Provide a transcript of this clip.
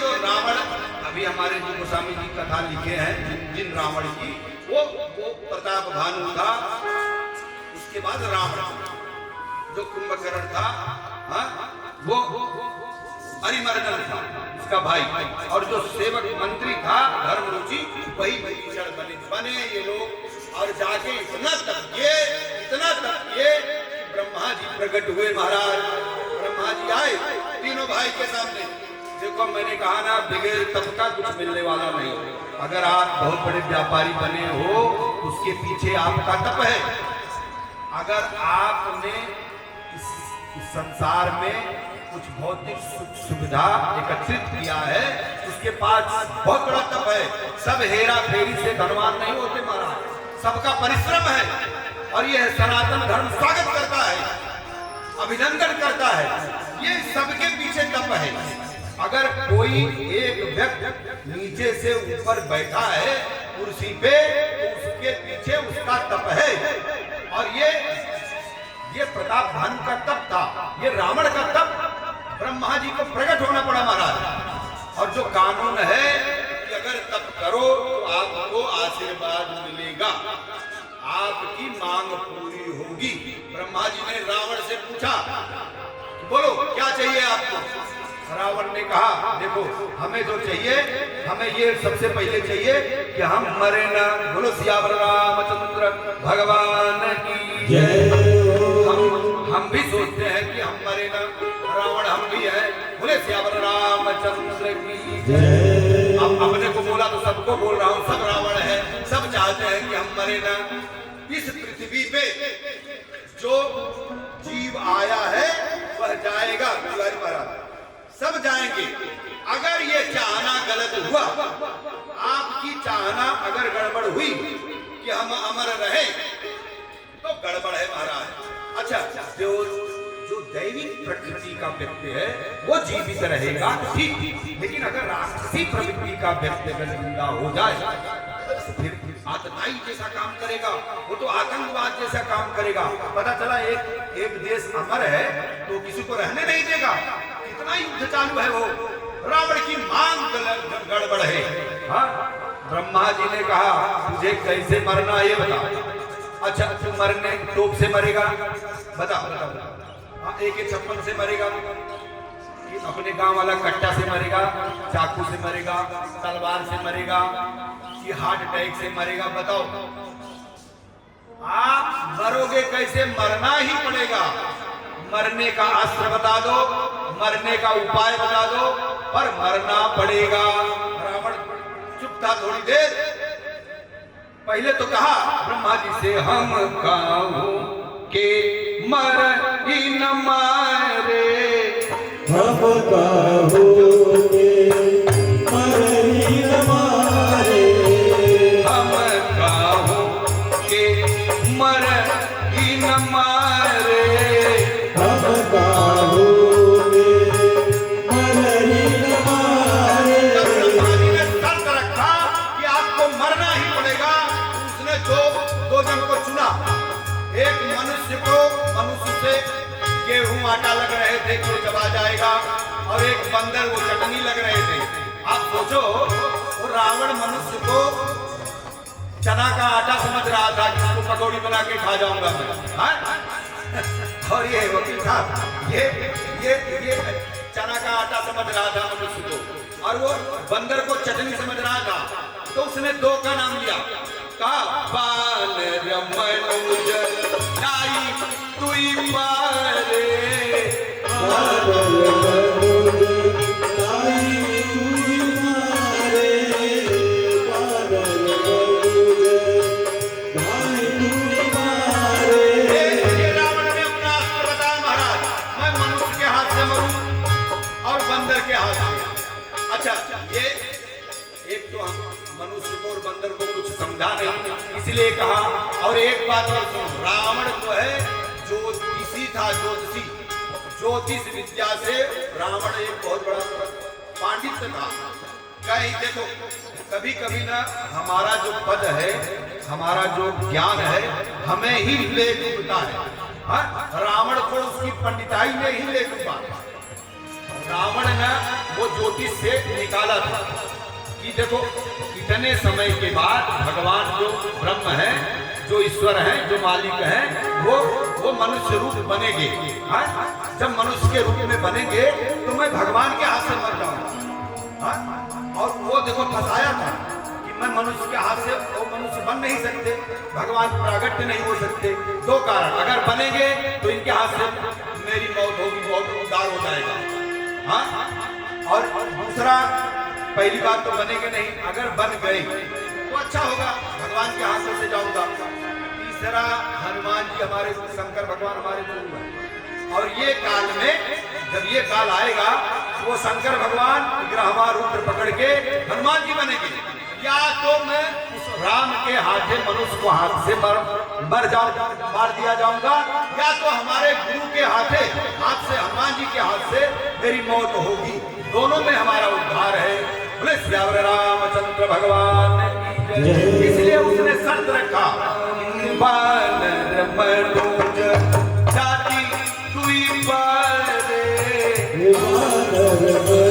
जो रावण, अभी हमारे जो गोस्वामी जी कथा लिखे हैं जिन रावण की, वो प्रताप भानु था, उसके बाद रावण जो कुंभकर्ण था, वो अरिमर्दन था उसका भाई, और जो सेवक मंत्री था धर्मरुचि वही विभीषण बने ये लोग। और जाके इतना तप किए ब्रह्मा जी प्रकट हुए। महाराज ब्रह्मा जी आए तीनों भाई के सामने, देखो मैंने कहा ना बगैर तप का कुछ मिलने वाला नहीं। अगर आप बहुत बड़े व्यापारी बने हो उसके पीछे आपका तप है। अगर आपने इस संसार में कुछ भौतिक सुविधा एकत्रित किया है, उसके पास बहुत बड़ा तप है। सब हेरा फेरी से धनवान नहीं होते महाराज, सबका परिश्रम है। और यह सनातन धर्म स्वागत करता है, अभिनंदन करता है, ये सबके पीछे तप है। अगर कोई एक व्यक्ति नीचे से ऊपर बैठा है कुर्सी पे, तो उसके पीछे उसका तप है। और ये प्रताप भानु का तप था, ये रावण का तप ब्रह्मा जी को प्रकट होना पड़ा महाराज। और जो कानून है कि अगर तप करो तो आपको आशीर्वाद मिलेगा, आपकी मांग पूरी होगी। ब्रह्मा जी ने रावण से पूछा, बोलो क्या चाहिए आपको? रावण ने कहा, देखो हमें जो चाहिए, हमें ये सबसे पहले चाहिए कि हम मरे ना। बोलो सियावर रामचंद्र भगवान की जय। हम भी सोचते हैं कि हम मरे ना, रावण हम भी है। बोले सियावर रामचंद्र की जय। अब अपने को बोला तो सबको बोल रहा हूँ, सब रावण है, सब चाहते हैं कि हम मरे ना। इस पृथ्वी पे जो जीव आया है वह जाएगा, तिवारी महाराज सब जाएंगे। अगर ये चाहना गलत हुआ, आपकी चाहना अगर गड़बड़ हुई कि हम अमर रहे, तो गड़बड़ है महाराज। अच्छा, जो दैविक प्रकृति का व्यक्ति है वो जीवित रहेगा, ठीक। लेकिन अगर राक्षसी प्रवृत्ति का व्यक्ति अगर जिंदा हो जाए, फिर आतताई जैसा काम करेगा, वो तो आतंकवाद जैसा काम करेगा। पता चला एक देश अमर है तो किसी को रहने नहीं देगा, कितना युद्ध चालू है वो। रावण की मांग गड़बड़ है। हाँ, ब्रह्मा जी ने कहा तुझे कैसे मरना है ये बता। अच्छा, तू मरने टोप से मरेगा, बता। हाँ, AK-56 से मरेगा, कि अपने गांव वाला कट्टा से मरेगा, चाकू से मरेगा, तलवार से मरेगा, कि हार्ट अटैक से मरेगा? बताओ, आप मरोगे कैसे? मरना ही पड़ेगा। मरने का अस्त्र बता दो, मरने का उपाय बता दो, पर मरना पड़ेगा। रावण चुप था थोड़ी देर, पहले तो कहा ब्रह्मा जी से, हम कहूं के मर ही न मारे, हम कहूं के मर ही न मारे, हम कहूं के मर ही न मारे, हम कहूं के मर ही न मारे। ब्रह्मा जी ने शर्त रखा कि आपको मरना ही पड़ेगा। उसने दो जन को चुना, एक मनुष्य से गेहूं आटा लग रहे थे कि चबा जाएगा, और एक बंदर वो चटनी लग रहे थे। आप सोचो, वो रावण मनुष्य को चना का आटा समझ रहा था कि इसको पकौड़ी बना के खा जाऊंगा मैं, हाँ? और ये वकील साहब ये चना का आटा समझ रहा था मनुष्य को, और वो बंदर को चटनी समझ रहा था। तो उसने दो का नाम लिया, कहा बाल रमनुज लाई तुई पारे, बाल रमनुज लाई तुई मारे, बाल रमनुज लाई तुई मारे। ये रावण ने अपना अस्त्र बताया महाराज, मैं मनुष्य के हाथ से मरूं और बंदर के हाथ से। अच्छा, ये एक तो हम मनुष्य को और बंदर को कुछ समझा नहीं, इसलिए कहा। और एक बात और सुनो, रावण जो है ज्योतिषी था, ज्योतिष विद्या से रावण एक बहुत बड़ा पांडित्य था। कहीं देखो, कभी कभी ना हमारा जो पद है, हमारा जो ज्ञान है, हमें ही ले डूबता है। हाँ? रावण को उसकी पंडिताई ने ही ले डूबा। रावण ना वो ज्योतिष से निकाला था कि देखो इतने समय के बाद भगवान जो ब्रह्म है, जो ईश्वर है, जो मालिक है, वो मनुष्य रूप बनेंगे। हाँ? जब मनुष्य के रूप में बनेंगे तो मैं भगवान के हाथ से मर जाऊंगा। हाँ? और वो देखो फंसाया था कि मैं मनुष्य के हाथ से, वो मनुष्य बन नहीं सकते, भगवान प्रागट्य नहीं हो सकते। दो कारण, अगर बनेंगे तो इनके हाथ से मेरी मौत होगी, बहुत उदार हो जाएगा। हाँ? और दूसरा, पहली बात तो बनेंगे नहीं, अगर बन गए तो अच्छा होगा, भगवान के हाथ से जाऊंगा। तीसरा, हनुमान जी हमारे शंकर भगवान हमारे गुरु हैं, और ये काल में जब ये काल आएगा वो शंकर भगवान ग्रहवा रुद्र पकड़ के हनुमान जी बनेंगे। या तो मैं उस राम के हाथे मनुष्य को हाथ से मार दिया जाऊंगा, या तो हमारे गुरु के हाथ से हनुमान जी के हाथ से मेरी मौत होगी। दोनों में हमारा उद्धार है। बोले श्यावर रामचंद्र भगवान की जय। इसलिए उसने शर्त रखा, वानर मनोज जाति दुई पारे। वानर